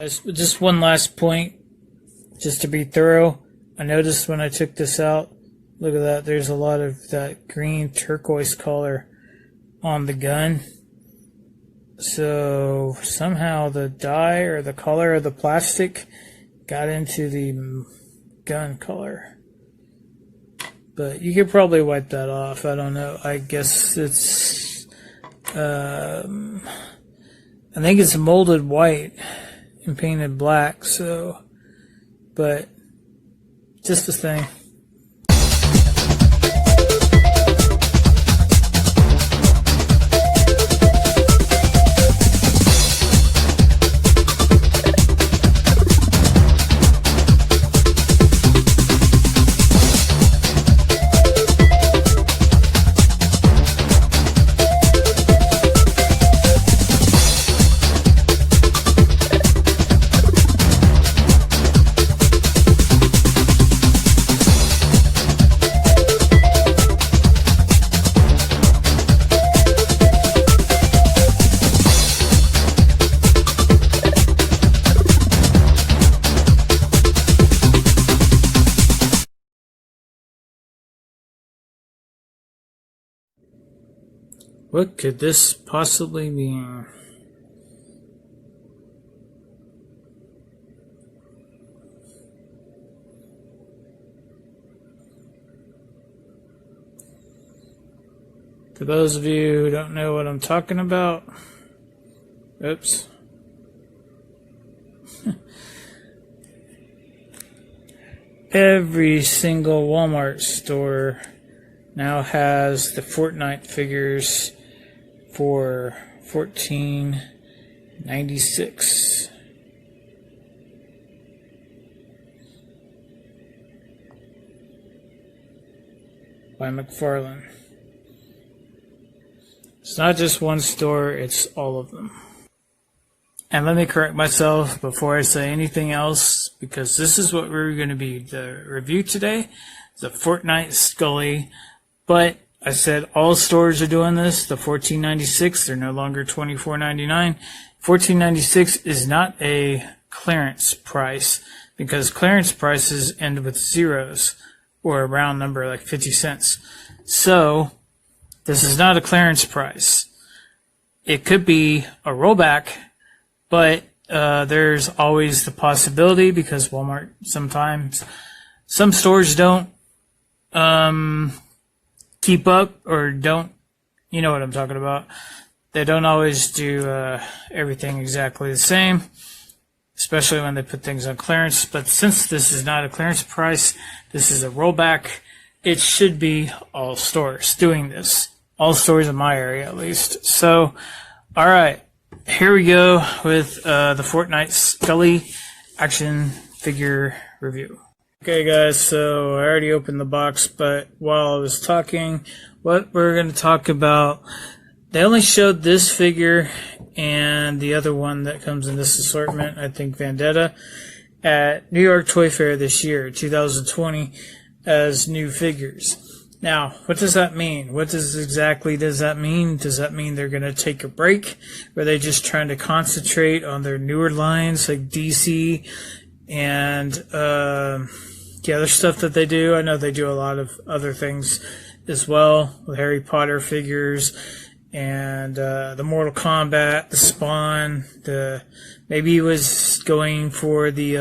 Just one last point, just to be thorough. I noticed when I took this out, look at that, there's a lot of that green turquoise color on the gun. So somehow the dye or the color of the plastic got into the gun color. But you could probably wipe that off. I don't know. I guess it's, I think it's molded white and painted black, so, but just a thing. What could this possibly mean? For those of you who don't know what I'm talking about, oops. Every single Walmart store now has the Fortnite figures for $14.96. By Mcfarlane. It's not just one store, it's all of them. And let me correct myself before I say anything else, because this is what we're going to be the review today, the Fortnite Scully. But I said all stores are doing this. The $14.96, they're no longer $24.99. $14.96 is not a clearance price, because clearance prices end with zeros or a round number like 50 cents. So this is not a clearance price. It could be a rollback, but there's always the possibility, because Walmart sometimes, some stores don't keep up, or don't, you know what I'm talking about. They don't always do everything exactly the same, especially when they put things on clearance. But since this is not a clearance price, this is a rollback, it should be all stores doing this. All stores in my area, at least. So, all right, here we go with the Fortnite Scully action figure review. Okay guys, so I already opened the box, but while I was talking, what we're going to talk about, they only showed this figure and the other one that comes in this assortment, I think Vendetta, at New York Toy Fair this year, 2020, as new figures. Now, what does that mean? What exactly does that mean? Does that mean they're going to take a break? Or are they just trying to concentrate on their newer lines like DC and the other stuff that they do? I know they do a lot of other things as well, with Harry Potter figures and the Mortal Kombat, the Spawn, maybe he was going for the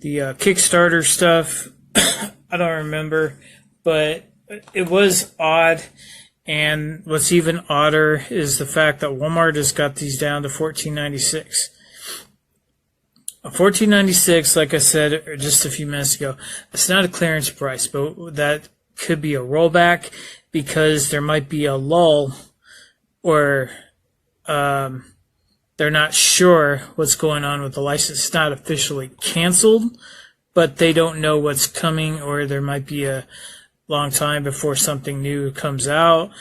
Kickstarter stuff. I don't remember, but it was odd. And what's even odder is the fact that Walmart has got these down to $14.96. $14.96, like I said just a few minutes ago, it's not a clearance price, but that could be a rollback, because there might be a lull, or they're not sure what's going on with the license. It's not officially canceled, but they don't know what's coming, or there might be a long time before something new comes out.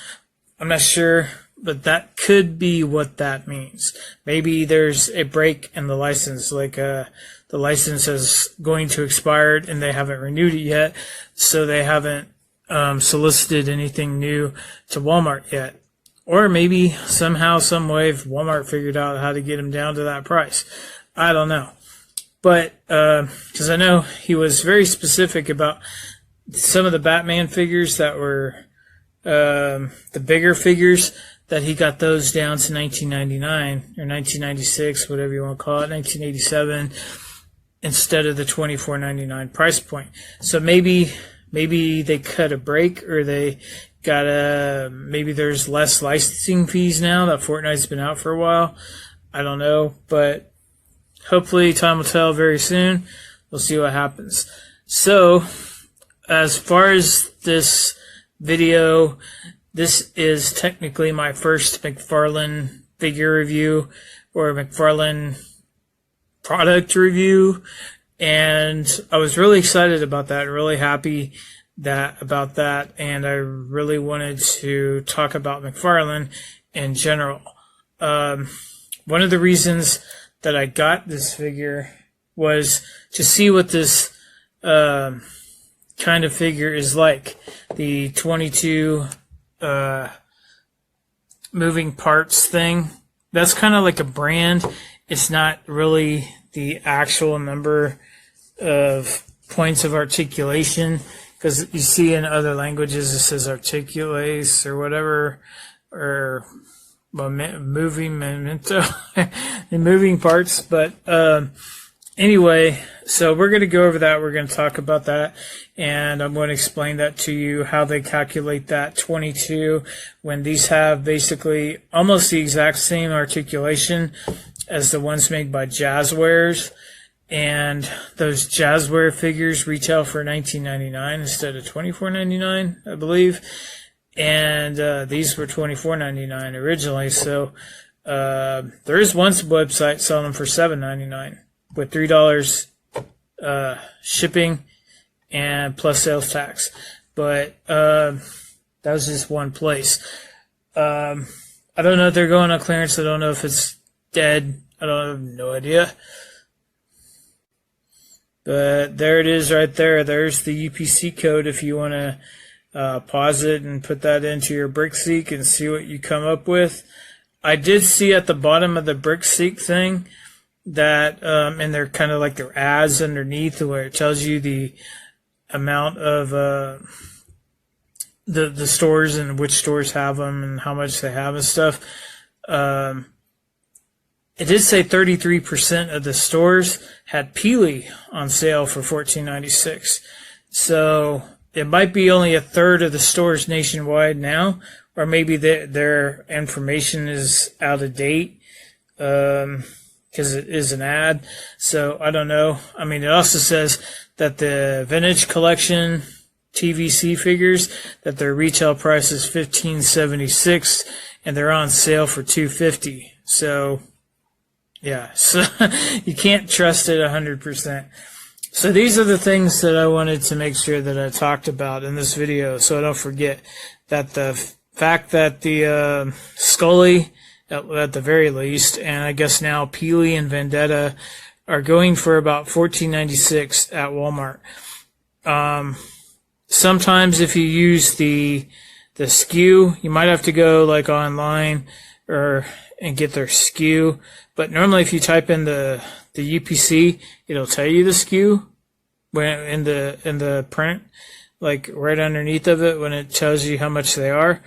I'm not sure, but that could be what that means. Maybe there's a break in the license, like the license is going to expire and they haven't renewed it yet, so they haven't solicited anything new to Walmart yet. Or maybe somehow, some way, Walmart figured out how to get them down to that price. I don't know. But, because I know he was very specific about some of the Batman figures that were the bigger figures, that he got those down to $19.99 or $19.96, whatever you want to call it, $19.87, instead of the $24.99 price point. So maybe they cut a break, or they got maybe there's less licensing fees now that Fortnite's been out for a while. I don't know, but hopefully time will tell very soon. We'll see what happens. So, as far as this video, this is technically my first McFarlane figure review, or McFarlane product review, and I was really excited about that, really happy about that, and I really wanted to talk about McFarlane in general. One of the reasons that I got this figure was to see what this kind of figure is like. The 22 moving parts thing, that's kind of like a brand. It's not really the actual number of points of articulation, because you see in other languages it says articulates or whatever, or moving memento, moving parts. But anyway, so we're going to go over that. We're going to talk about that, and I'm going to explain that to you, how they calculate that 22 when these have basically almost the exact same articulation as the ones made by Jazzwares. And those Jazzware figures retail for $19.99 instead of $24.99, I believe. And these were $24.99 originally. So there is one website selling them for $7.99 with $3 shipping and plus sales tax. But that was just one place. I don't know if they're going on clearance. I don't know if it's dead. I have no idea. But there it is right there. There's the UPC code if you want to pause it and put that into your BrickSeek and see what you come up with. I did see at the bottom of the BrickSeek thing that, and they're kind of like their ads underneath where it tells you the amount of the stores and which stores have them and how much they have and stuff. It did say 33% of the stores had Peely on sale for $14.96. So it might be only a third of the stores nationwide now, or maybe their information is out of date because it is an ad. So I don't know. I mean, it also says that the vintage collection TVC figures, that their retail price is $15.76 and they're on sale for $2.50. So yeah, so you can't trust it 100%. So these are the things that I wanted to make sure that I talked about in this video, so I don't forget that the fact that the Scully, at the very least, and I guess now Peely and Vendetta are going for about $14.96 at Walmart. Sometimes if you use the SKU, you might have to go like online and get their SKU. But normally if you type in the UPC, it'll tell you the SKU when in the print, like right underneath of it when it tells you how much they are.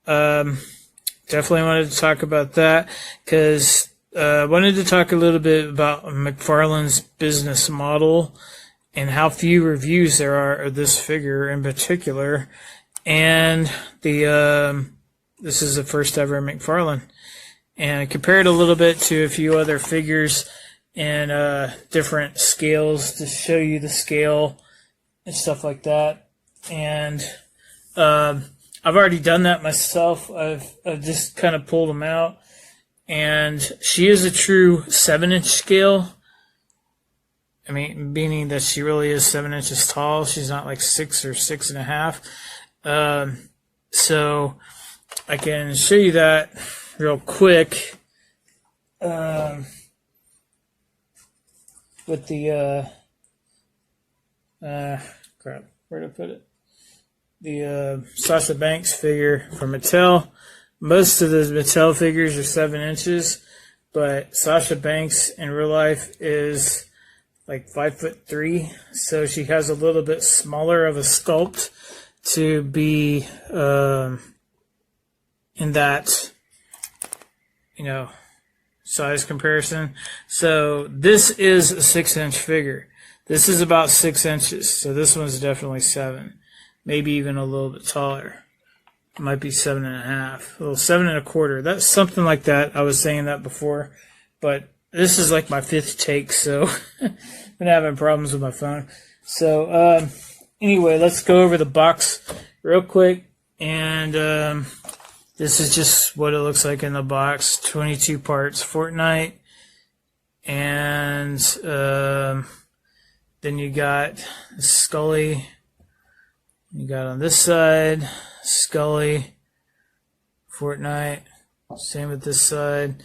Definitely wanted to talk about that because I wanted to talk a little bit about McFarlane's business model and how few reviews there are of this figure in particular. And this is the first ever McFarlane. And I compared a little bit to a few other figures and different scales to show you the scale and stuff like that. And I've already done that myself. I've just kind of pulled them out. And she is a true 7-inch scale. I mean, meaning that she really is 7 inches tall. She's not like 6 or 6.5. So I can show you that real quick with the crap, where to put it? The Sasha Banks figure from Mattel. Most of the Mattel figures are 7 inches, but Sasha Banks in real life is like 5'3", so she has a little bit smaller of a sculpt to be in that, size comparison. So this is a 6-inch figure. This is about 6 inches, so this one's definitely 7, maybe even a little bit taller. It might be 7.5, well, 7.25. That's something like that. I was saying that before, but this is like my 5th take, so been having problems with my phone. So anyway, let's go over the box real quick, and this is just what it looks like in the box. 22 parts Fortnite, and then you got Scully. You got on this side Scully, Fortnite, same with this side,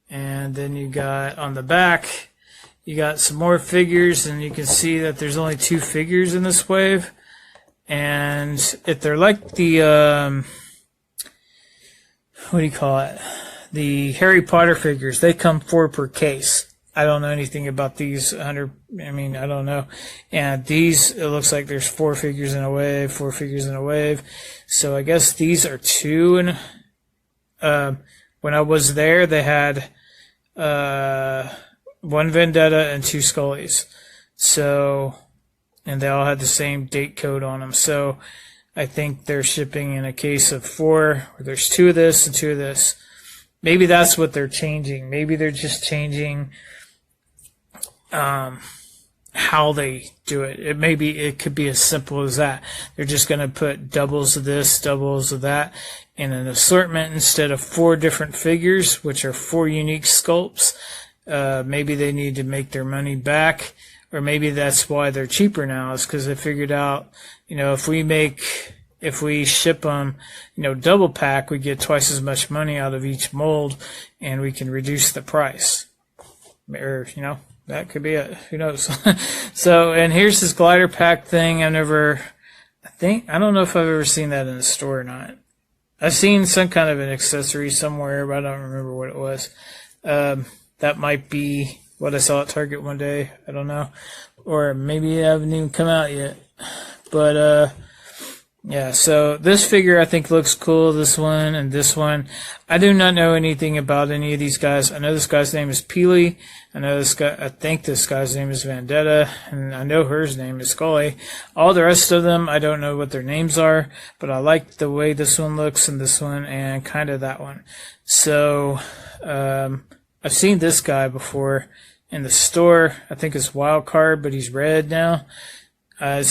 and then you got on the back, you got some more figures, and you can see that there's only 2 figures in this wave, and if they're like the what do you call it? The Harry Potter figures, they come 4 per case. I don't know anything about these 100. I don't know. And these, it looks like there's 4 figures in a wave, 4 figures in a wave. So I guess these are 2. And when I was there, they had 1 Vendetta and 2 Scullys. So, and they all had the same date code on them. So I think they're shipping in a case of 4, where there's 2 of this and 2 of this. Maybe that's what they're changing. Maybe they're just changing how they do it. It could be as simple as that. They're just going to put doubles of this, doubles of that in an assortment instead of 4 different figures, which are 4 unique sculpts. Maybe they need to make their money back, or maybe that's why they're cheaper now, is because they figured out, if we ship them, double pack, we get twice as much money out of each mold, and we can reduce the price. Or, that could be it. Who knows? So, and here's this glider pack thing. I don't know if I've ever seen that in the store or not. I've seen some kind of an accessory somewhere, but I don't remember what it was. That might be what I saw at Target one day. I don't know. Or maybe it haven't even come out yet. But, yeah, so this figure I think looks cool, this one and this one. I do not know anything about any of these guys. I know this guy's name is Peely. I think this guy's name is Vendetta, and I know hers name is Scully. All the rest of them, I don't know what their names are, but I like the way this one looks and this one and kind of that one. So, I've seen this guy before in the store. I think it's Wild Card, but he's red now. I'm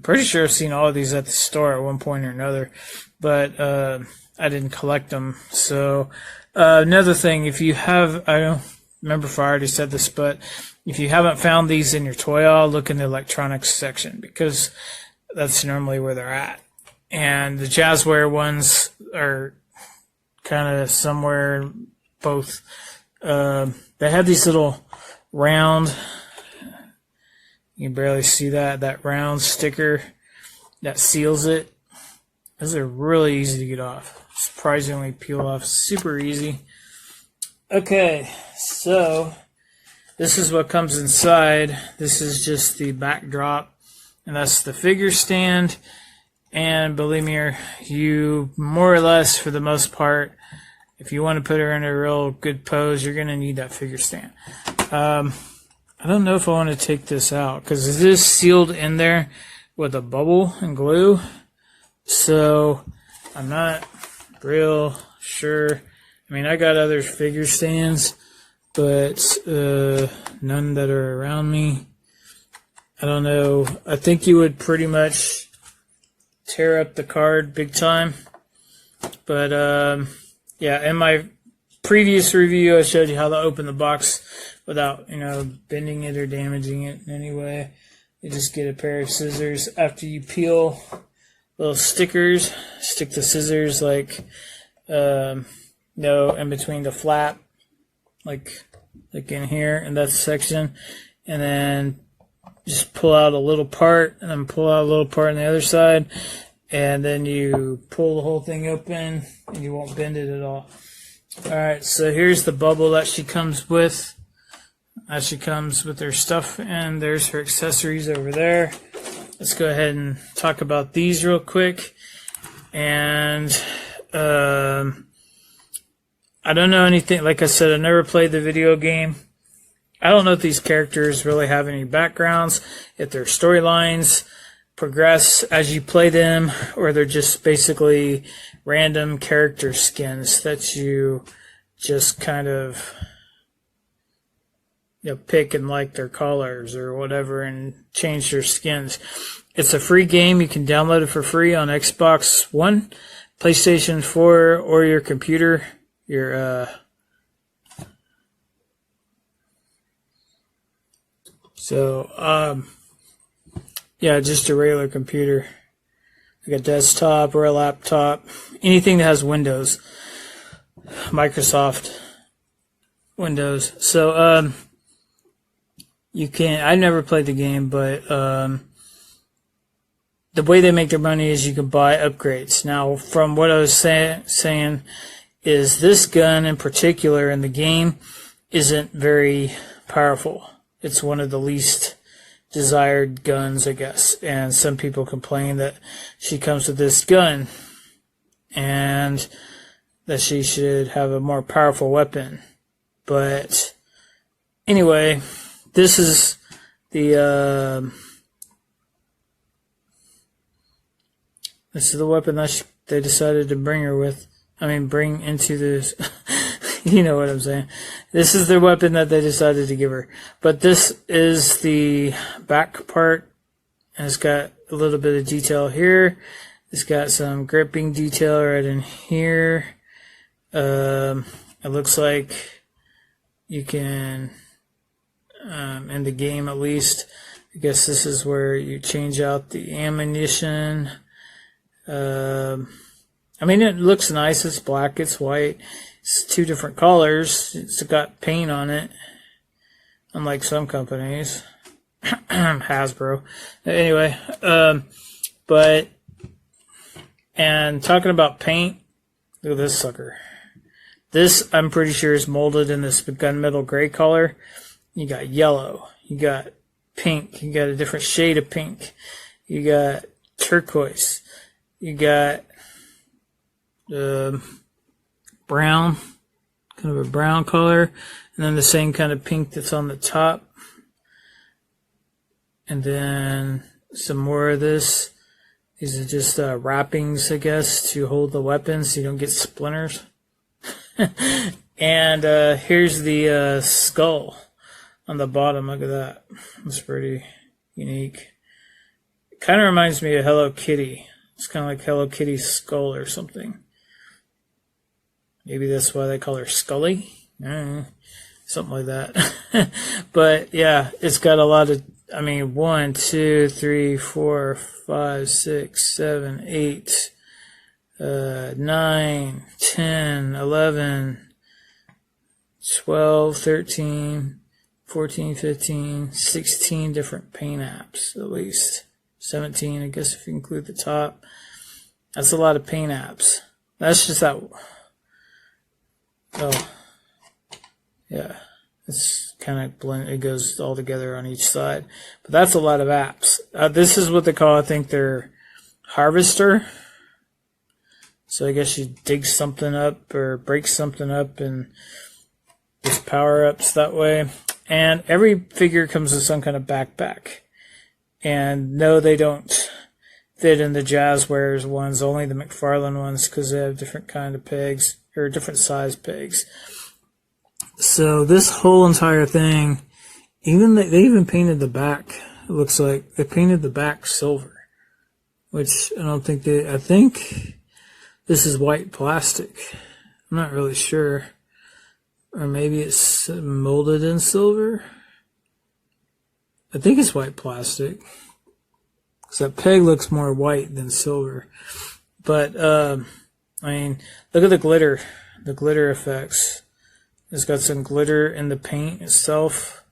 pretty sure I've seen all of these at the store at one point or another, but I didn't collect them. So another thing, if you have, I don't remember if I already said this, but if you haven't found these in your toy aisle, look in the electronics section, because that's normally where they're at. And the Jazzware ones are kind of somewhere both. They have these little round, you can barely see that round sticker that seals it. Those are really easy to get off. Surprisingly peel off super easy. Okay, so this is what comes inside. This is just the backdrop, and that's the figure stand. And believe me, you more or less, for the most part, if you want to put her in a real good pose, you're going to need that figure stand. I don't know if I want to take this out, because it is sealed in there with a bubble and glue. So I'm not real sure. I mean, I got other figure stands, but none that are around me. I don't know. I think you would pretty much tear up the card big time. But yeah, in my previous review, I showed you how to open the box without, bending it or damaging it in any way. You just get a pair of scissors. After you peel little stickers, stick the scissors like, in between the flap, like in here, in that section, and then just pull out a little part, and then pull out a little part on the other side, and then you pull the whole thing open, and you won't bend it at all. Alright, so here's the bubble that she comes with. She comes with her stuff, and there's her accessories over there. Let's go ahead and talk about these real quick. And I don't know anything. Like I said, I never played the video game. I don't know if these characters really have any backgrounds, if their storylines progress as you play them, or they're just basically random character skins that you just kind of pick and like their colors or whatever and change their skins. It's a free game. You can download it for free on Xbox One, PlayStation 4, or your computer. Yeah, just a regular computer, like a desktop or a laptop, anything that has Windows, Microsoft Windows. So you can. I never played the game, but the way they make their money is you can buy upgrades. Now, from what I was saying is this gun in particular in the game isn't very powerful. It's one of the least desired guns, I guess. And some people complain that she comes with this gun and that she should have a more powerful weapon. But anyway, this is the weapon that they decided to bring her with. I mean, bring into this. You know what I'm saying. This is the weapon that they decided to give her. But this is the back part. And it's got a little bit of detail here. It's got some gripping detail right in here. It looks like you can, in the game at least, I guess this is where you change out the ammunition. I mean, it looks nice. It's black, it's white. It's two different colors. It's got paint on it, unlike some companies. Hasbro. Anyway, and talking about paint, look at this sucker. This, I'm pretty sure, is molded in this gunmetal gray color. You got yellow. You got pink. You got a different shade of pink. You got turquoise. You got brown, kind of a brown color, and then the same kind of pink that's on the top, and then some more of this. These are just wrappings, I guess, to hold the weapons so you don't get splinters. And here's the skull on the bottom. Look at that. It's pretty unique. It kind of reminds me of Hello Kitty. It's kind of like Hello Kitty's skull or something. Maybe that's why they call her Scully. Something like that. But yeah, it's got a lot of, 1, 2, 3, 4, 5, 6, 7, 8, 9, 10, 11, 12, 13, 14, 15, 16 different paint apps, at least. 17, I guess, if you include the top. That's a lot of paint apps. That's just that. Oh, yeah, it's kind of blend. It goes all together on each side, but that's a lot of apps. This is what they call, I think, their harvester. So I guess you dig something up or break something up and just power ups that way. And every figure comes with some kind of backpack. And no, they don't fit in the Jazzwares ones, only the Mcfarlane ones, because they have different kind of pegs, or different size pegs. So this whole entire thing, they even painted the back. It looks like they painted the back silver, which I think this is white plastic. I'm not really sure. Or maybe it's molded in silver. I think it's white plastic. Because that peg looks more white than silver. But, look at the glitter. The glitter effects. It's got some glitter in the paint itself.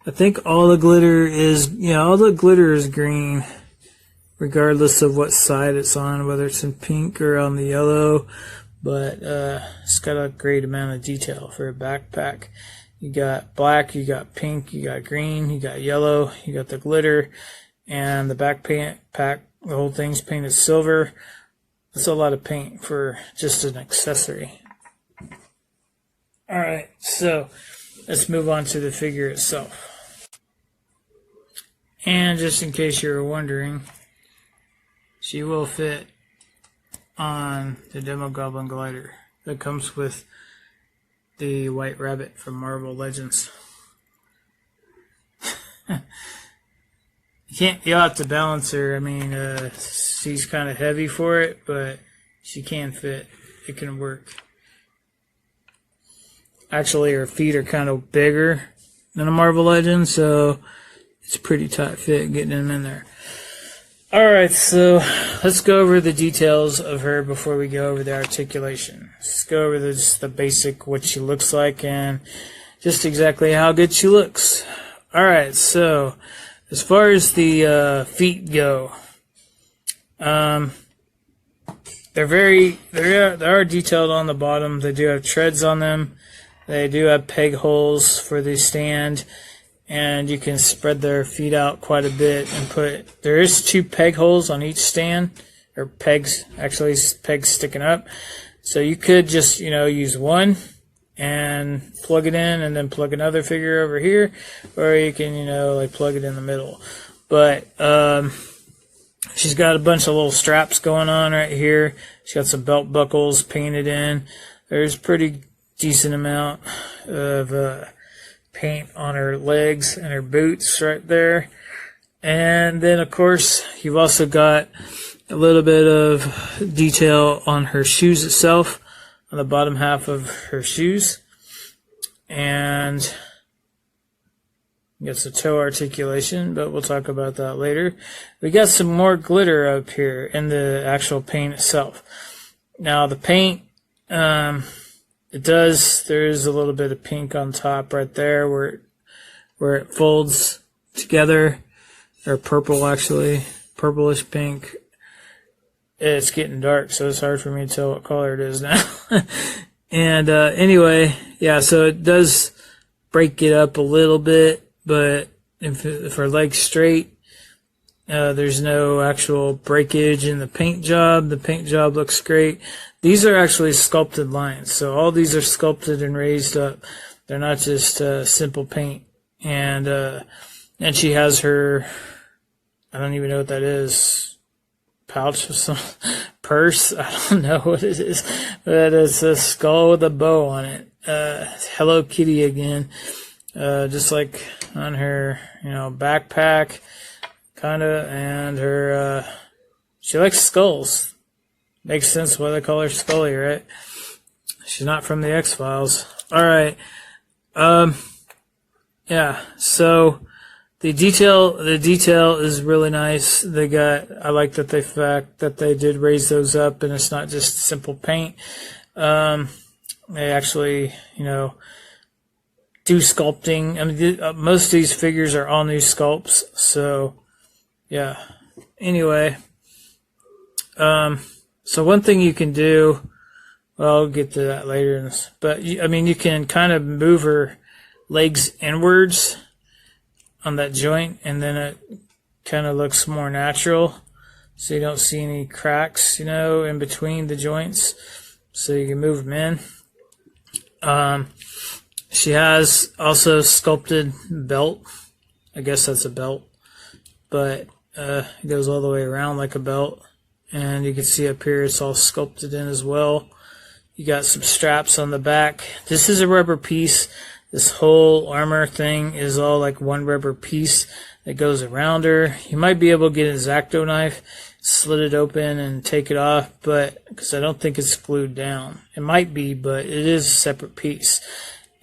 I think all the glitter is green, regardless of what side it's on, whether it's in pink or on the yellow. but it's got a great amount of detail for a backpack. You got black, you got pink, you got green, you got yellow, you got the glitter, and the backpack, the whole thing's painted silver. That's a lot of paint for just an accessory. Alright, so let's move on to the figure itself. And just in case you were wondering, she will fit on the Demo Goblin glider that comes with the White Rabbit from Marvel Legends. You'll have to balance her. I mean, she's kind of heavy for it, but she can fit. It can work. Actually, her feet are kind of bigger than a Marvel Legend, so it's a pretty tight fit getting them in there. Alright, so let's go over the details of her before we go over the articulation. Let's go over just the basic, what she looks like, and just exactly how good she looks. Alright, so as far as the feet go, they are detailed on the bottom. They do have treads on them. They do have peg holes for the stand, and you can spread their feet out quite a bit and there is 2 peg holes on each stand, or pegs, actually pegs sticking up. So you could just, use one and plug it in and then plug another figure over here, or you can, like plug it in the middle. But she's got a bunch of little straps going on right here. She's got some belt buckles painted in. There's pretty decent amount of paint on her legs and her boots right there. And then of course you've also got a little bit of detail on her shoes itself, on the bottom half of her shoes, and gets a toe articulation, but we'll talk about that later. We got some more glitter up here in the actual paint itself. Now the paint, there is a little bit of pink on top right there where it folds together, or purple actually, purplish pink. It's getting dark, so it's hard for me to tell what color it is now. And anyway, yeah, so it does break it up a little bit, but if her leg's straight, there's no actual breakage in the paint job. The paint job looks great. These are actually sculpted lines, so all these are sculpted and raised up. They're not just simple paint. And she has her, I don't even know what that is, pouch or some purse. I don't know what it is, but it's a skull with a bow on it. Hello Kitty again, just like on her, backpack, kind of, and her. She likes skulls. Makes sense why they call her Scully, right? She's not from the X-Files. All right. Yeah. So the detail is really nice. I like that they did raise those up, and it's not just simple paint. They actually, do sculpting. I mean, most of these figures are all new sculpts. So, yeah. Anyway, so one thing you can do, well, I'll get to that later, but you can kind of move her legs inwards on that joint, and then it kind of looks more natural, so you don't see any cracks, in between the joints, so you can move them in. She has also sculpted belt. I guess that's a belt, but it goes all the way around like a belt. And you can see up here it's all sculpted in as well. You got some straps on the back. This is a rubber piece. This whole armor thing is all like one rubber piece that goes around her. You might be able to get an X-Acto knife, slit it open and take it off, but because I don't think it's glued down. It might be, but it is a separate piece.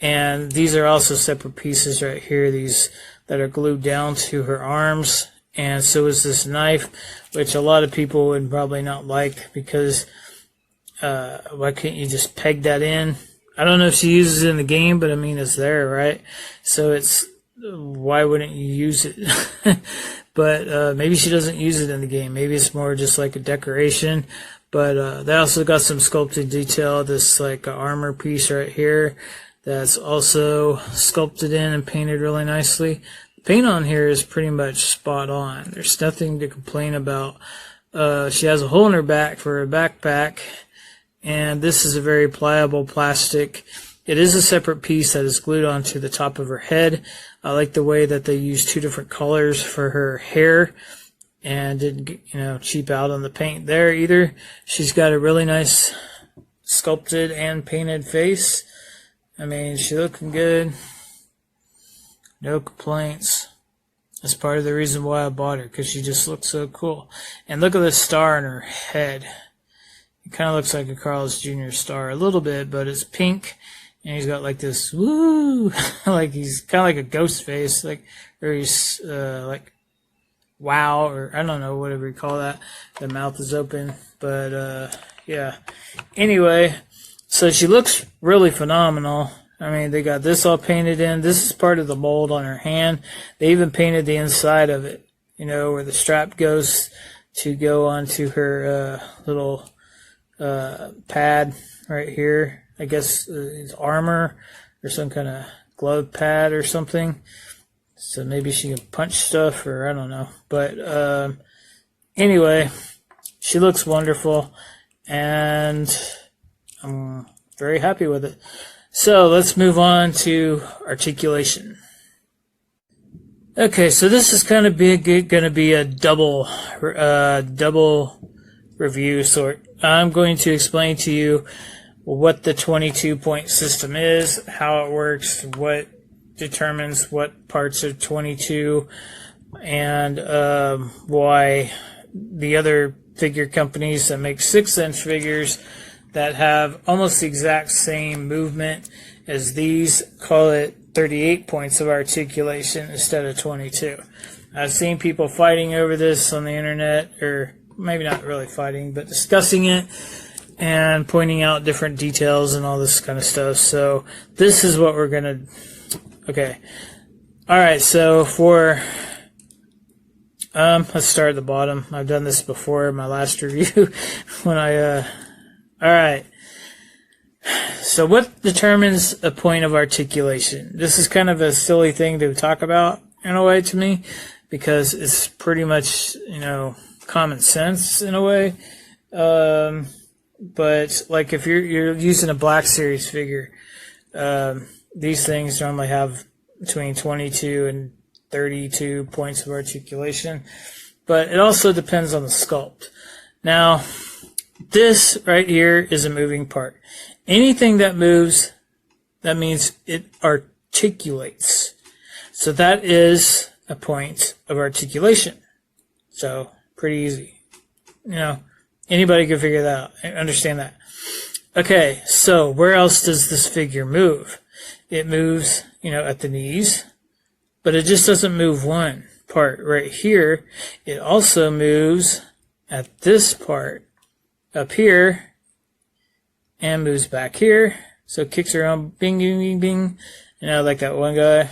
And these are also separate pieces right here, these that are glued down to her arms. And so is this knife, which a lot of people would probably not like, because why can't you just peg that in? I don't know if she uses it in the game, but I mean, it's there, right? So why wouldn't you use it? But maybe she doesn't use it in the game. Maybe it's more just like a decoration. But they also got some sculpted detail. This like armor piece right here that's also sculpted in and painted really nicely. The paint on here is pretty much spot on. There's nothing to complain about. She has a hole in her back for a backpack, and this is a very pliable plastic. It is a separate piece that is glued onto the top of her head. I like the way that they use two different colors for her hair, and didn't, cheap out on the paint there either. She's got a really nice sculpted and painted face. I mean, she's looking good. No complaints. That's part of the reason why I bought her, because she just looks so cool. And look at the star in her head. It kind of looks like a Carl's Jr. star a little bit, but it's pink. And he's got like this, woo, like he's kind of like a ghost face, like, or he's like, wow, or I don't know, whatever you call that. The mouth is open, but yeah. Anyway, so she looks really phenomenal. I mean, they got this all painted in. This is part of the mold on her hand. They even painted the inside of it, where the strap goes to go onto her little pad right here. I guess it's armor or some kind of glove pad or something. So maybe she can punch stuff, or I don't know. But anyway, she looks wonderful, and I'm very happy with it. So let's move on to articulation. Okay, so this is kind of going to be a double review sort. I'm going to explain to you what the 22-point system is, how it works, what determines what parts are 22, and why the other figure companies that make 6-inch figures that have almost the exact same movement as these call it 38 points of articulation instead of 22. I've seen people fighting over this on the internet, or maybe not really fighting, but discussing it and pointing out different details and all this kind of stuff. So this is what we're gonna. Okay, all right. So for let's start at the bottom. I've done this before in my last review when I all right. So what determines a point of articulation? This is kind of a silly thing to talk about in a way to me, because it's pretty much, common sense in a way. But like if you're using a Black Series figure, these things normally have between 22 and 32 points of articulation, but it also depends on the sculpt. Now, this right here is a moving part. Anything that moves, that means it articulates. So that is a point of articulation. So pretty easy. Anybody can figure that out, understand that. Okay, so where else does this figure move? It moves, at the knees, but it just doesn't move one part right here. It also moves at this part up here and moves back here. So it kicks around, bing, bing, bing, bing. Like that one guy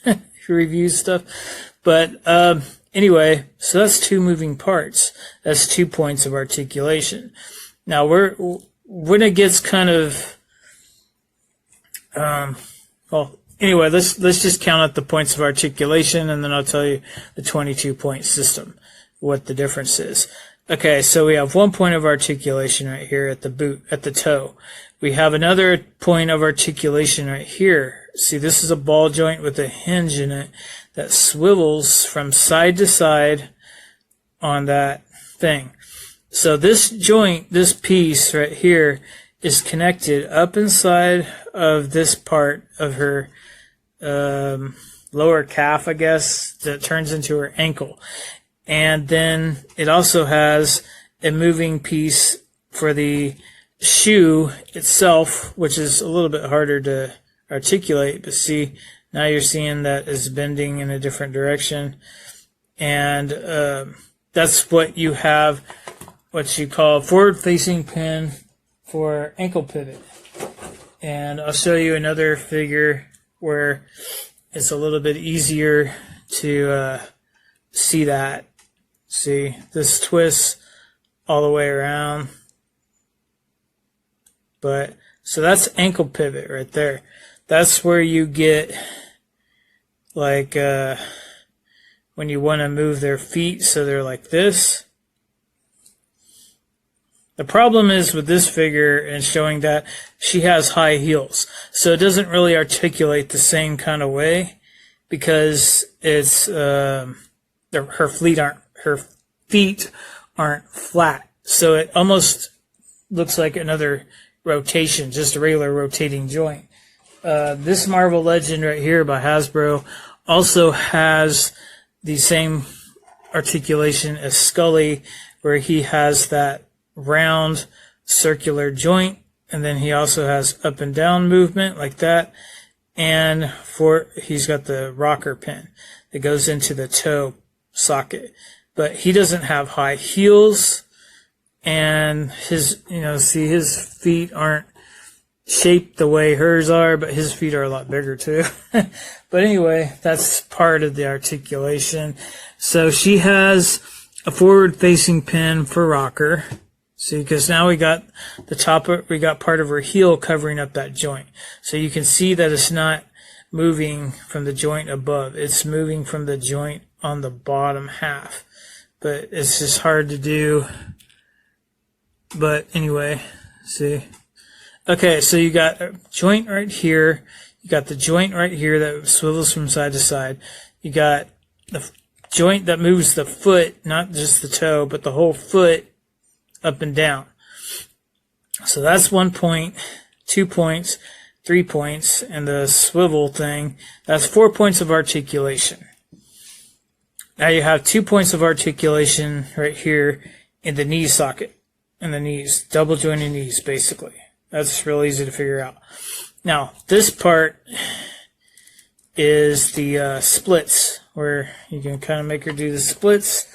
who reviews stuff. But anyway, so that's two moving parts. That's 2 points of articulation. Now, when it gets kind of, anyway, let's just count out the points of articulation, and then I'll tell you the 22-point system, what the difference is. Okay, so we have 1 point of articulation right here at the boot, at the toe. We have another point of articulation right here. See, this is a ball joint with a hinge in it that swivels from side to side on that thing. So this joint, this piece right here, is connected up inside of this part of her lower calf, I guess, that turns into her ankle. And then it also has a moving piece for the shoe itself, which is a little bit harder to articulate, but see, now you're seeing that it's bending in a different direction. And that's what you have, what you call forward-facing pin for ankle pivot. And I'll show you another figure where it's a little bit easier to see that. See, this twists all the way around. But so that's ankle pivot right there. That's where you get like when you want to move their feet so they're like this. The problem is with this figure and showing that she has high heels, so it doesn't really articulate the same kind of way because it's her feet aren't flat, so it almost looks like another rotation, just a regular rotating joint. This Marvel Legend right here by Hasbro also has the same articulation as Scully, where he has that round circular joint, and then he also has up and down movement like that, and he's got the rocker pin that goes into the toe socket, but he doesn't have high heels, and his feet aren't shaped the way hers are, but his feet are a lot bigger too. But anyway, that's part of the articulation. So she has a forward facing pin for rocker. See, because now we got we got part of her heel covering up that joint. So you can see that it's not moving from the joint above. It's moving from the joint on the bottom half. But it's just hard to do. But anyway, see. Okay, so you got a joint right here. You got the joint right here that swivels from side to side. You got the joint that moves the foot, not just the toe, but the whole foot up and down. So that's 1 point, 2 points, 3 points, and the swivel thing, that's 4 points of articulation. Now you have 2 points of articulation right here in the knee socket, in the knees, double jointed knees, basically. That's real easy to figure out. Now, this part is the splits, where you can kind of make her do the splits.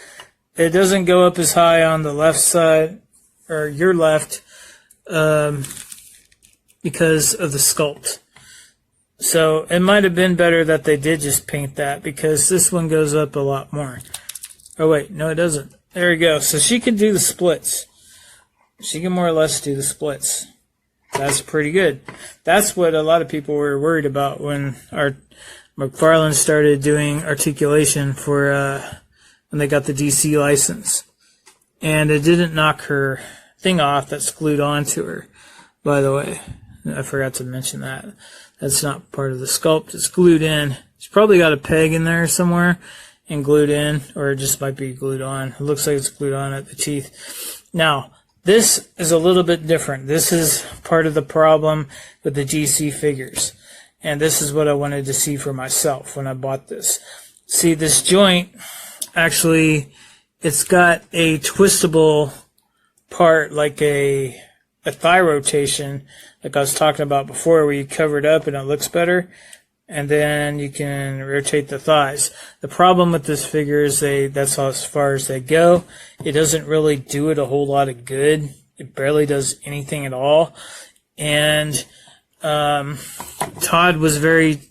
It doesn't go up as high on the left side, or your left, because of the sculpt. So it might have been better that they did just paint that, because this one goes up a lot more. Oh wait, no it doesn't. There we go. So she can do the splits. She can more or less do the splits. That's pretty good. That's what a lot of people were worried about when McFarlane started doing articulation for when they got the DC license. And it didn't knock her thing off that's glued onto her, by the way. I forgot to mention that. That's not part of the sculpt. It's glued in. It's probably got a peg in there somewhere and glued in, or it just might be glued on. It looks like it's glued on at the teeth. Now, this is a little bit different. This is part of the problem with the DC figures. And this is what I wanted to see for myself when I bought this. See, this joint, actually, it's got a twistable part, like a thigh rotation, like I was talking about before, where you cover it up and it looks better. And then you can rotate the thighs. The problem with this figure is that's as far as they go. It doesn't really do it a whole lot of good. It barely does anything at all. And Todd was very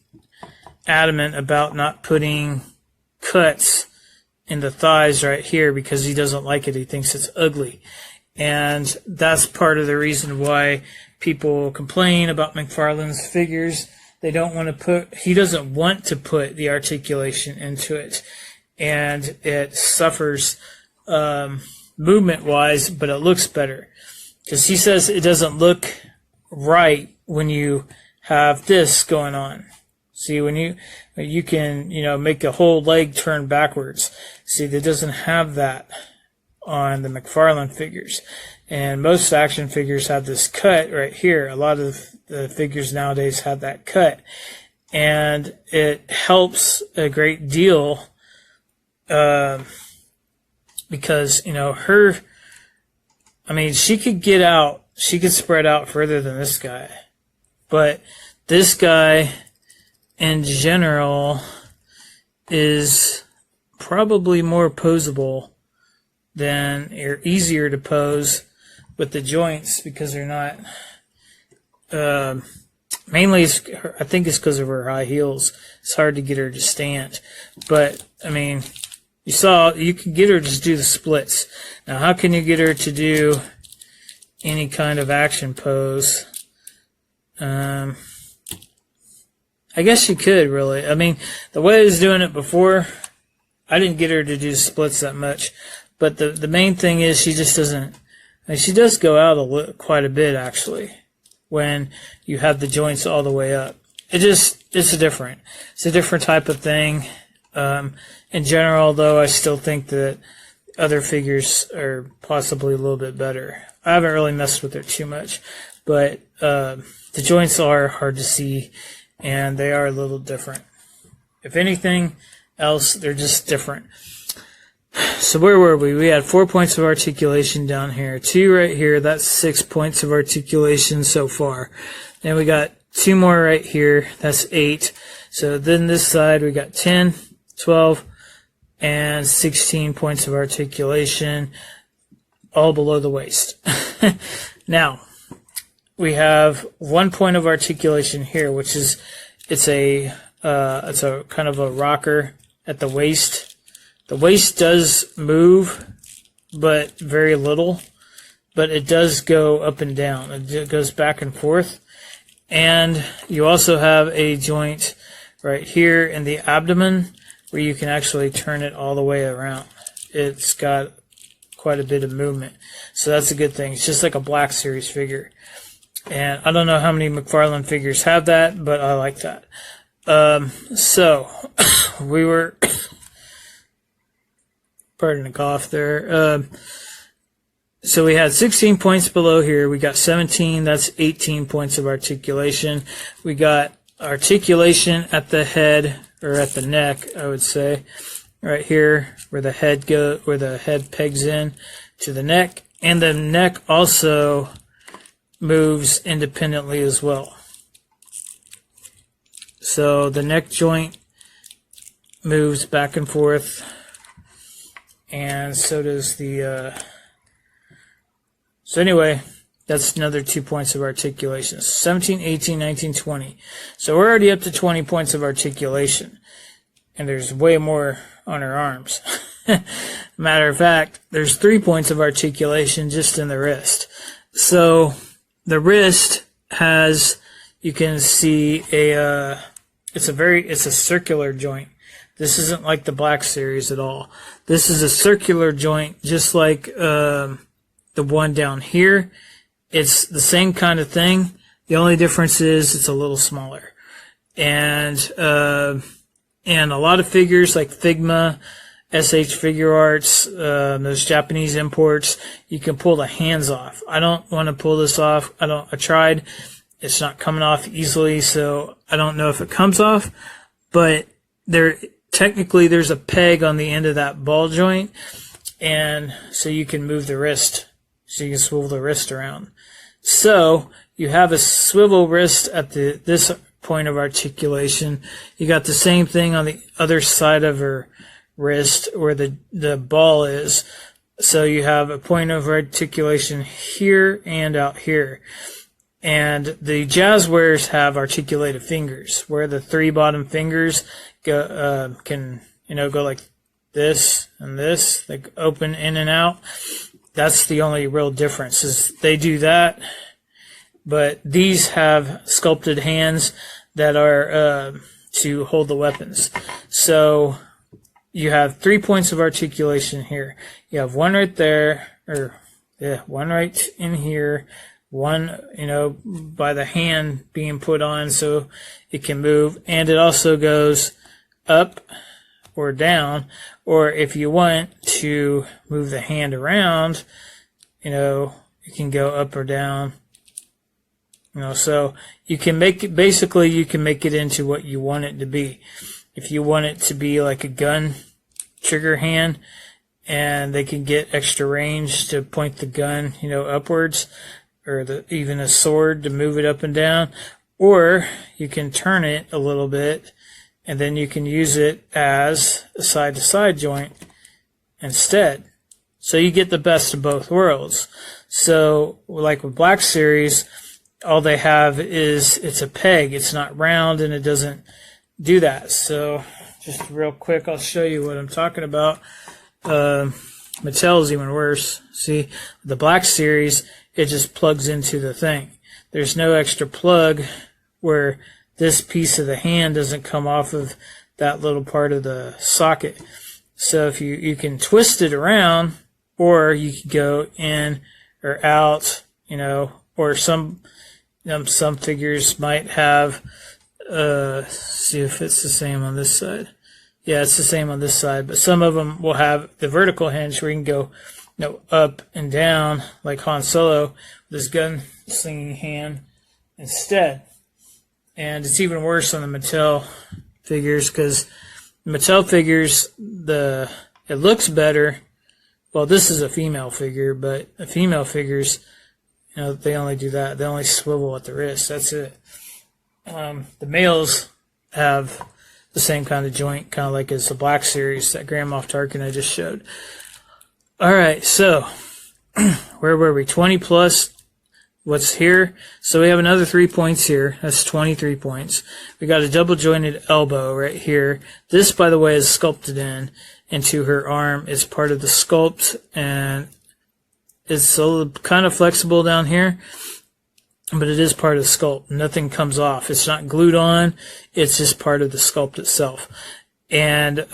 adamant about not putting cuts in the thighs right here because he doesn't like it. He thinks it's ugly. And that's part of the reason why people complain about McFarlane's figures. They don't want to he doesn't want to put the articulation into it. And it suffers movement-wise, but it looks better. Because he says it doesn't look right when you have this going on. See, when you can, make a whole leg turn backwards. See, it doesn't have that on the McFarlane figures. And most action figures have this cut right here. A lot of the figures nowadays have that cut. And it helps a great deal because, she could get out, she could spread out further than this guy. But this guy, in general, is probably more posable than, or easier to pose with the joints because they're not, mainly I think it's because of her high heels. It's hard to get her to stand. But, you can get her to do the splits. Now, how can you get her to do any kind of action pose. I guess you could, really. I mean, the way I was doing it before, I didn't get her to do splits that much. But the main thing is she just doesn't, I mean, she does go out quite a bit, actually, when you have the joints all the way up. It's a different type of thing. In general, though, I still think that other figures are possibly a little bit better. I haven't really messed with her too much, but the joints are hard to see, and they are a little different. If anything else, they're just different. So where were we? We had 4 points of articulation down here, 2 right here. That's 6 points of articulation so far. Then we got 2 more right here. That's 8. So then this side we got 10, 12, and 16 points of articulation, all below the waist. Now, we have 1 point of articulation here, which is it's a kind of a rocker at the waist. The waist does move, but very little. But it does go up and down. It goes back and forth. And you also have a joint right here in the abdomen where you can actually turn it all the way around. It's got quite a bit of movement. So that's a good thing. It's just like a Black Series figure. And I don't know how many McFarlane figures have that, but I like that. So we were, pardon the cough there. So we had 16 points below here. We got 17. That's 18 points of articulation. We got articulation at the head, or at the neck, I would say, right here where the head pegs in to the neck, and the neck also moves independently as well. So the neck joint moves back and forth, and so does the so anyway, that's another 2 points of articulation. 17, 18, 19, 20. So we're already up to 20 points of articulation. And there's way more on her arms. Matter of fact, there's 3 points of articulation just in the wrist. So the wrist has, you can see it's a circular joint. This isn't like the Black Series at all. This is a circular joint, just like the one down here. It's the same kind of thing. The only difference is it's a little smaller. And a lot of figures like Figma, SH Figure Arts, those Japanese imports, you can pull the hands off. I don't want to pull this off. I tried. It's not coming off easily, so I don't know if it comes off. But technically there's a peg on the end of that ball joint, and so you can move the wrist. So you can swivel the wrist around. So you have a swivel wrist at this point of articulation. You got the same thing on the other side of her wrist where the ball is. So you have a point of articulation here and out here. And the Jazzwares have articulated fingers where the 3 bottom fingers can go like this and this, like open in and out. That's the only real difference, is they do that, but these have sculpted hands that are to hold the weapons. So you have 3 points of articulation here. You have 1 right there, or 1 right in here, 1 by the hand being put on so it can move, and it also goes up or down, or if you want to move the hand around, you can go up or down, so you can make it, basically you can make it into what you want it to be. If you want it to be like a gun trigger hand, and they can get extra range to point the gun, upwards, or even a sword to move it up and down, or you can turn it a little bit, and then you can use it as a side-to-side joint instead. So you get the best of both worlds. So like with Black Series, all they have is it's a peg. It's not round, and it doesn't do that. So just real quick, I'll show you what I'm talking about. Mattel's even worse. See, the Black Series, it just plugs into the thing. There's no extra plug where this piece of the hand doesn't come off of that little part of the socket. So if you can twist it around, or you can go in or out, you know, or some figures might have, see if it's the same on this side. Yeah, it's the same on this side, but some of them will have the vertical hinge where you can go, you know, up and down like Han Solo with his gun slinging hand instead. And it's even worse on the Mattel figures, because Mattel figures, it looks better. Well, this is a female figure, but the female figures, you know, they only do that. They only swivel at the wrist. That's it. The males have the same kind of joint, kind of like as the Black Series that Grand Moff Tarkin I just showed. All right, so where were we? 20 plus what's here. So we have another 3 points here. That's 23 points. We got a double jointed elbow right here. This, by the way, is sculpted into her arm. It's part of the sculpt, and it's kind of flexible down here, but it is part of the sculpt. Nothing comes off. It's not glued on. It's just part of the sculpt itself. And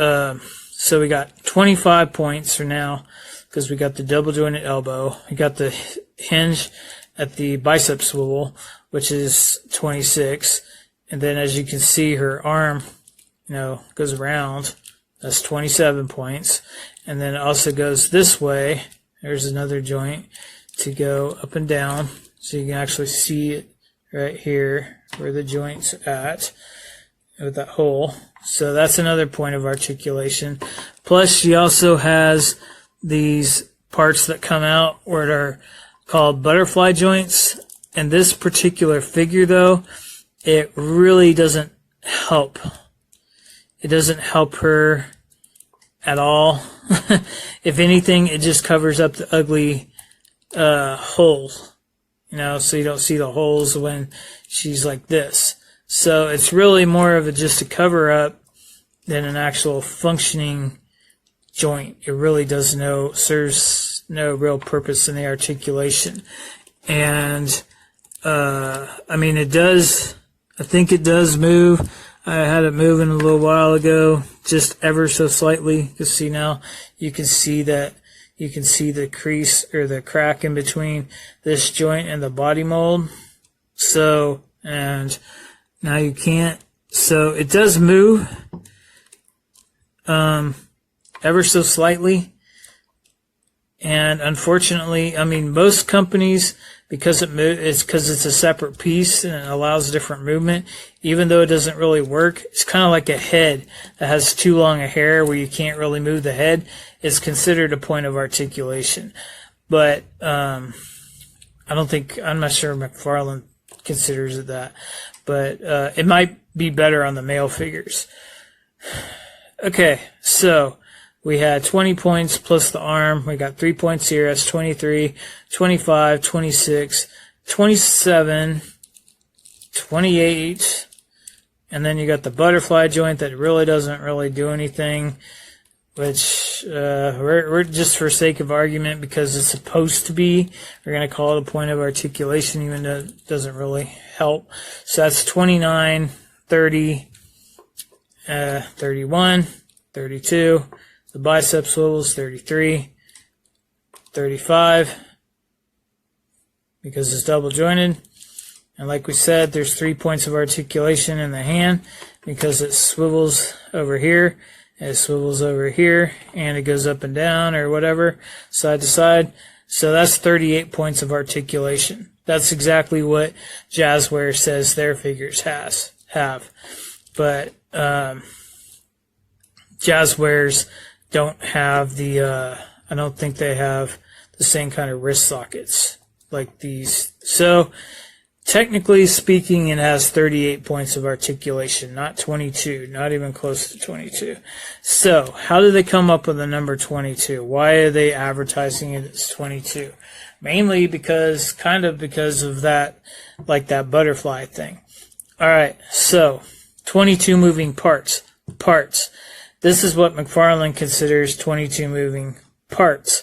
so we got 25 points for now, because we got the double jointed elbow. We got the hinge at the bicep swivel, which is 26. And then as you can see, her arm, you know, goes around. That's 27 points. And then it also goes this way. There's another joint to go up and down. So you can actually see it right here where the joint's at with that hole. So that's another point of articulation. Plus she also has these parts that come out where are called butterfly joints. And this particular figure, though, it really doesn't help. It doesn't help her at all. If anything, it just covers up the ugly holes. You know, so you don't see the holes when she's like this. So it's really more of just a cover up than an actual functioning joint. It really serves no real purpose in the articulation. And I mean, it does, I think it does move. I had it moving a little while ago, just ever so slightly. You can see now, you can see that, you can see the crease or the crack in between this joint and the body mold. So, and now you can't, so it does move, ever so slightly. And unfortunately, I mean, most companies, because it's a separate piece and it allows different movement, even though it doesn't really work, it's kind of like a head that has too long a hair where you can't really move the head. It's considered a point of articulation. But I'm not sure McFarlane considers it that. But it might be better on the male figures. Okay, so we had 20 points plus the arm. We got 3 points here. That's 23, 25, 26, 27, 28. And then you got the butterfly joint that really doesn't really do anything, which we're just for sake of argument, because it's supposed to be, we're going to call it a point of articulation, even though it doesn't really help. So that's 29, 30, 31, 32. The bicep swivels 33, 35, because it's double jointed. And like we said, there's 3 points of articulation in the hand, because it swivels over here, and it swivels over here, and it goes up and down or whatever, side to side. So that's 38 points of articulation. That's exactly what Jazzware says their figures have. But Jazzwares don't have the, I don't think they have the same kind of wrist sockets like these. So technically speaking, it has 38 points of articulation, not 22, not even close to 22. So how did they come up with the number 22? Why are they advertising it as 22? Mainly because of that, like that butterfly thing. All right, so 22 moving parts. This is what McFarlane considers 22 moving parts.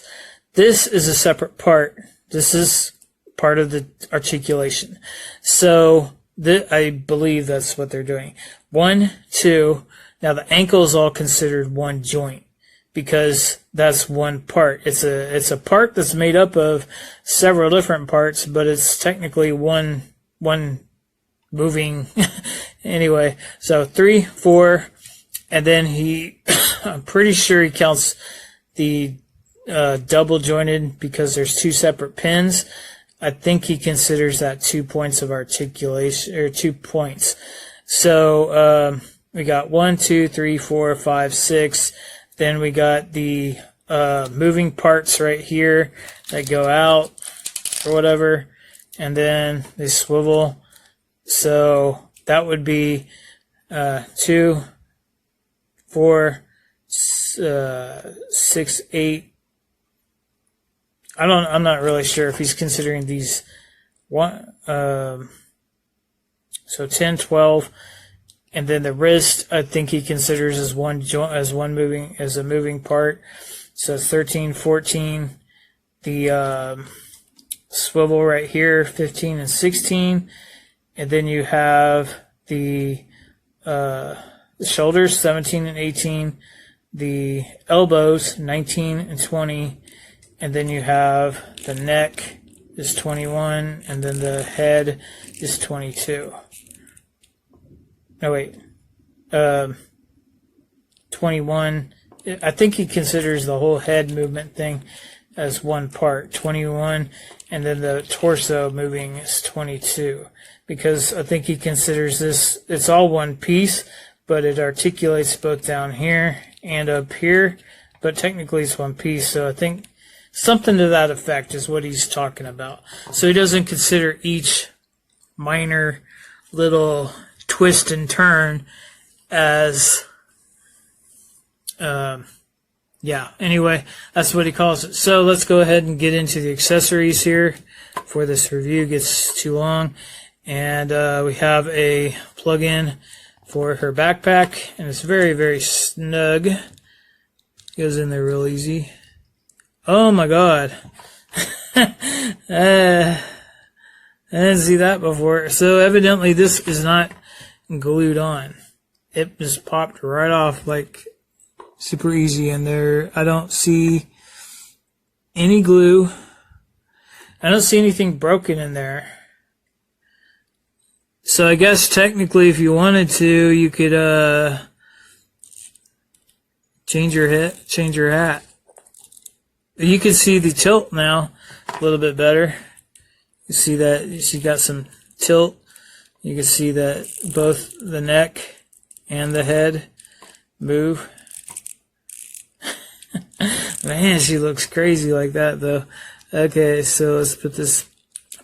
This is a separate part. This is part of the articulation. So I believe that's what they're doing. 1, 2. Now the ankle is all considered one joint because that's one part. It's a part that's made up of several different parts, but it's technically one moving. Anyway, so 3, 4, and then I'm pretty sure he counts the double jointed because there's 2 separate pins. I think he considers that 2 points of articulation, or 2 points. So we got 1, 2, 3, 4, 5, 6. Then we got the moving parts right here that go out or whatever, and then they swivel. So that would be 2, 4, 6, 8. I'm not really sure if he's considering these one. So 10, 12, and then the wrist I think he considers as one joint, as a moving part. So 13, 14. The swivel right here, 15 and 16, and then you have the shoulders, 17 and 18. The elbows, 19 and 20. And then you have the neck is 21, and then the head is 22. No, wait. 21. I think he considers the whole head movement thing as one part, 21, and then the torso moving is 22. Because I think he considers this, it's all one piece, but it articulates both down here and up here, but technically it's one piece, so I think something to that effect is what he's talking about. So he doesn't consider each minor little twist and turn as, anyway, that's what he calls it. So let's go ahead and get into the accessories here before this review gets too long. And we have a plug-in for her backpack, and it's very, very snug. Goes in there real easy. Oh my god. I didn't see that before. So evidently this is not glued on. It just popped right off like super easy in there. I don't see any glue. I don't see anything broken in there. So I guess technically if you wanted to, you could change your hat. You can see the tilt now a little bit better. You see that she got some tilt. You can see that both the neck and the head move. Man, she looks crazy like that though. Okay, so let's put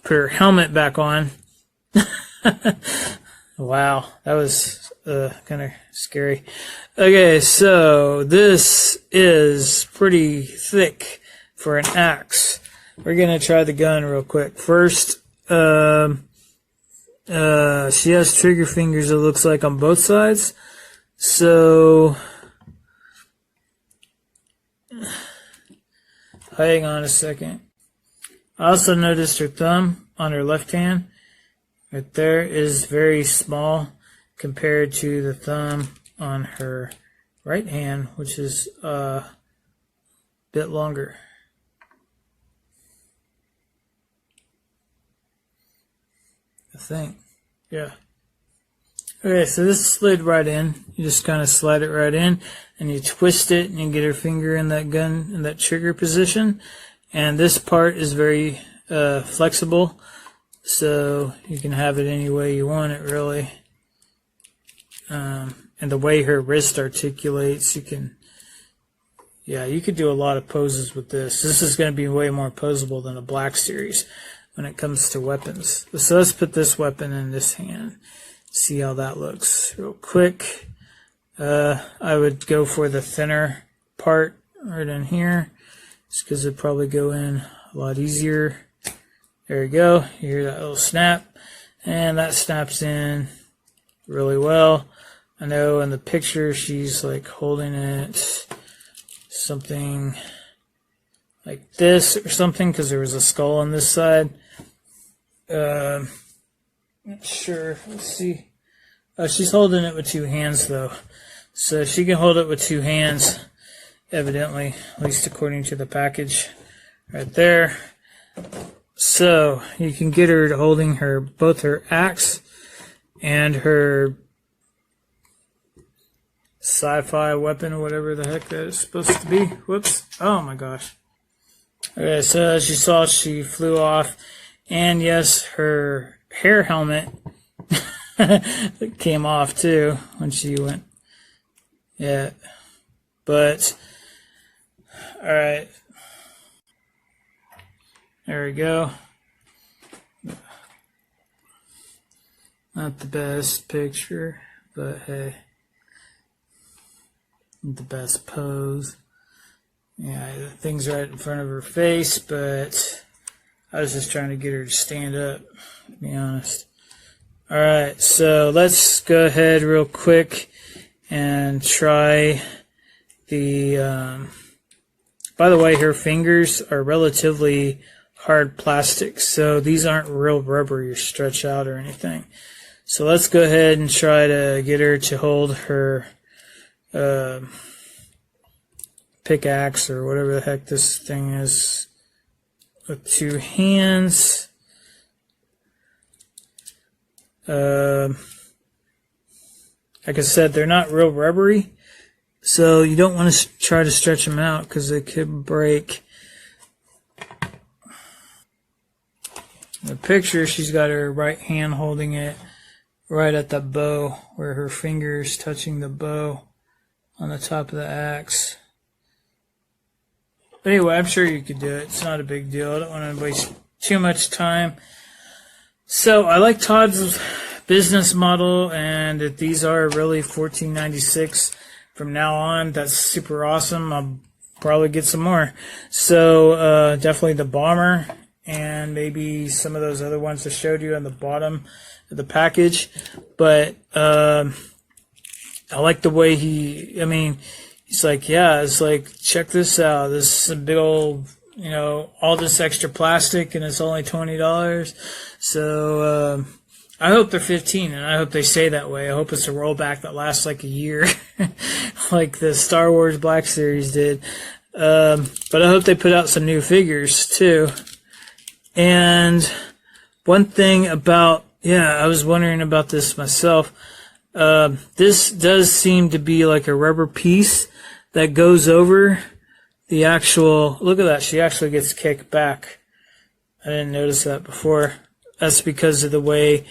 her helmet back on. Wow, that was kind of scary. Okay, so this is pretty thick for an axe. We're gonna try the gun real quick. First, she has trigger fingers, it looks like, on both sides. So, hang on a second. I also noticed her thumb on her left hand right there is very small compared to the thumb on her right hand, which is a bit longer. I think. Yeah. Okay, so this slid right in. You just kind of slide it right in, and you twist it, and you get her finger in that gun, in that trigger position. And this part is very flexible, so you can have it any way you want it, really. And the way her wrist articulates, you could do a lot of poses with this. This is going to be way more posable than a Black Series when it comes to weapons. So let's put this weapon in this hand. See how that looks real quick. I would go for the thinner part right in here, just because it'd probably go in a lot easier. There you go. You hear that little snap, and that snaps in really well. I know in the picture she's like holding it something like this or something, because there was a skull on this side. Not sure. Let's see. She's holding it with two hands, though. So she can hold it with two hands, evidently, at least according to the package right there. So you can get her to holding both her axe and her sci-fi weapon, or whatever the heck that is supposed to be. Whoops. Oh my gosh. Okay, so as you saw, she flew off. And yes, her hair helmet came off too when she went. Yeah. But, alright. There we go. Not the best picture, but hey. Not the best pose. Yeah, the thing's right in front of her face, but I was just trying to get her to stand up, to be honest. Alright, so let's go ahead real quick and try the, by the way, her fingers are relatively hard plastic, so these aren't real rubber you stretch out or anything. So let's go ahead and try to get her to hold her pickaxe or whatever the heck this thing is with two hands. Like I said, they're not real rubbery, so you don't want to try to stretch them out because they could break. In the picture, she's got her right hand holding it right at the bow, where her fingers touching the bow on the top of the axe. But anyway, I'm sure you could do it. It's not a big deal. I don't want to waste too much time. So I like Todd's business model, and if these are really $14.96 from now on, that's super awesome. I'll probably get some more. So definitely the bomber, and maybe some of those other ones I showed you on the bottom of the package. But I like the way he's like, yeah, it's like, check this out. This is a big old, all this extra plastic, and it's only $20. So I hope they're 15, and I hope they stay that way. I hope it's a rollback that lasts like a year, like the Star Wars Black Series did. But I hope they put out some new figures too. And one thing about, I was wondering about this myself. This does seem to be like a rubber piece that goes over the actual, look at that, she actually gets kicked back. I didn't notice that before. That's because of the way,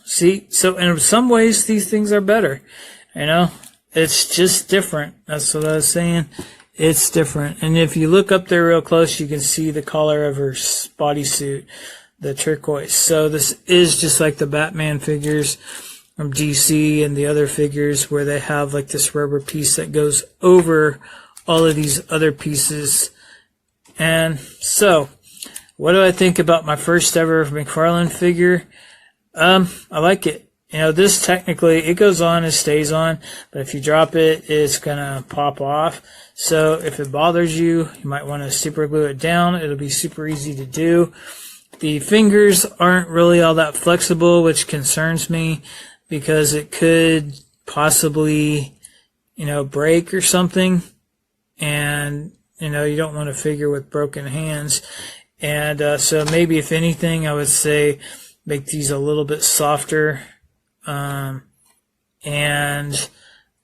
see, so in some ways these things are better, it's just different. That's what I was saying. It's different. And if you look up there real close, you can see the color of her bodysuit, the turquoise. So this is just like the Batman figures from DC and the other figures where they have like this rubber piece that goes over all of these other pieces. And so, what do I think about my first ever McFarlane figure? I like it. This technically, it goes on and stays on, but if you drop it, it's gonna pop off. So if it bothers you, you might want to super glue it down. It'll be super easy to do. The fingers aren't really all that flexible, which concerns me because it could possibly, break or something. And, you don't want a figure with broken hands. And so maybe if anything, I would say make these a little bit softer. And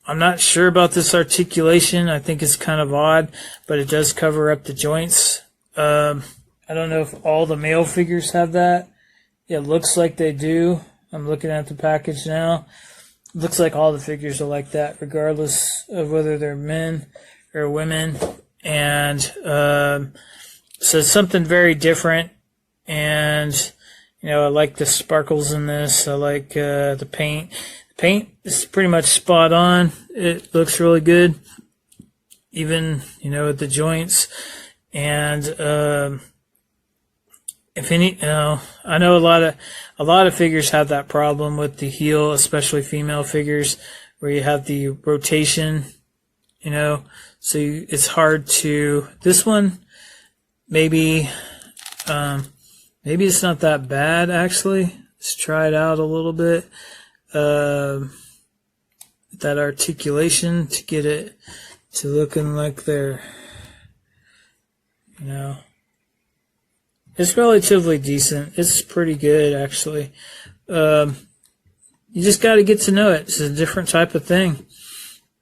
I'm not sure about this articulation. I think it's kind of odd, but it does cover up the joints. I don't know if all the male figures have that. It looks like they do. I'm looking at the package now. It looks like all the figures are like that, regardless of whether they're men or women. And so it's something very different. And I like the sparkles in this. I like the paint. The paint is pretty much spot on. It looks really good, even at the joints. And if any, I know a lot of figures have that problem with the heel, especially female figures, where you have the rotation. So it's hard to. This one maybe. Maybe it's not that bad, actually. Let's try it out a little bit. That articulation to get it to looking like they're, it's relatively decent. It's pretty good, actually. You just got to get to know it. It's a different type of thing.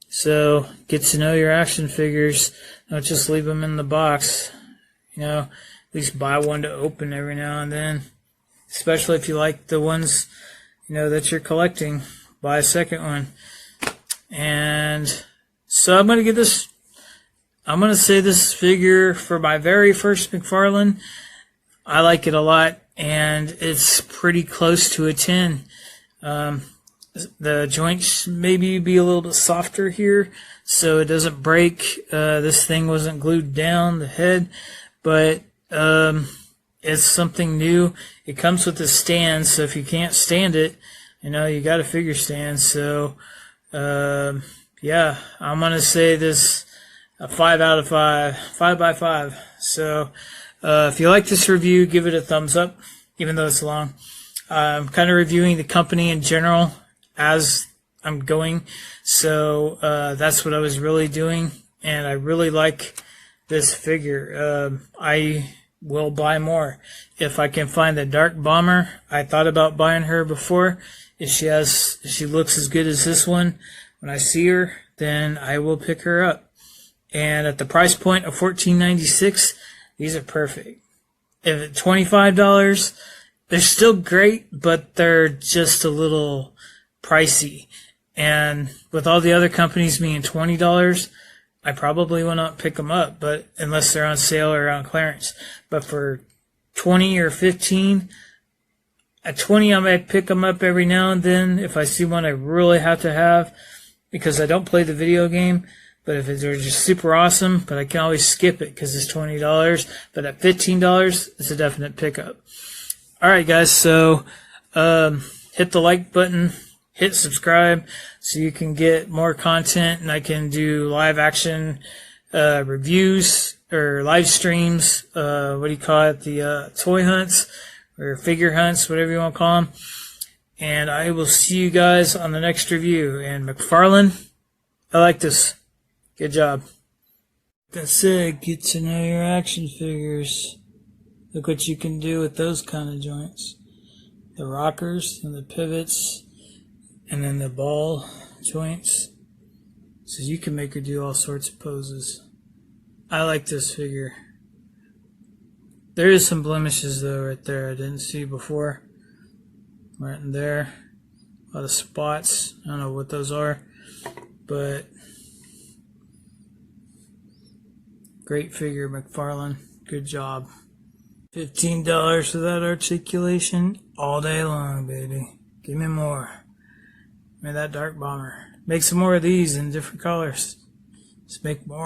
So get to know your action figures. Don't just leave them in the box. At least buy one to open every now and then. Especially if you like the ones, that you're collecting. Buy a second one. And so I'm going to say this figure for my very first McFarlane. I like it a lot, and it's pretty close to a 10. The joints maybe be a little bit softer here, so it doesn't break. This thing wasn't glued down, the head, but it's something new. It comes with a stand, so if you can't stand it, you got a figure stand. So, yeah, I'm going to say this a 5 out of 5, 5 by 5. So, if you like this review, give it a thumbs up, even though it's long. I'm kind of reviewing the company in general as I'm going. So, that's what I was really doing. And I really like this figure. I will buy more. If I can find the Dark Bomber, I thought about buying her before. If she looks as good as this one, when I see her, then I will pick her up. And at the price point of $14.96, these are perfect. If at $25, they're still great, but they're just a little pricey. And with all the other companies being $20, I probably will not pick them up, but unless they're on sale or on clearance. But for 20 or 15, at 20, I might pick them up every now and then if I see one I really have to have, because I don't play the video game. But if they're just super awesome, but I can always skip it because it's $20. But at $15, it's a definite pickup. All right, guys. So hit the like button, hit subscribe, so you can get more content, and I can do live action reviews or live streams. The toy hunts or figure hunts, whatever you want to call them. And I will see you guys on the next review. And McFarlane, I like this. Good job. Like I said, get to know your action figures. Look what you can do with those kind of joints. The rockers and the pivots, and then the ball joints. So you can make her do all sorts of poses. I like this figure. There is some blemishes though right there I didn't see before. Right in there. A lot of spots. I don't know what those are. But great figure, McFarlane. Good job. $15 for that articulation all day long, baby. Give me more. Give me that Dark Bomber. Make some more of these in different colors. Let's make more.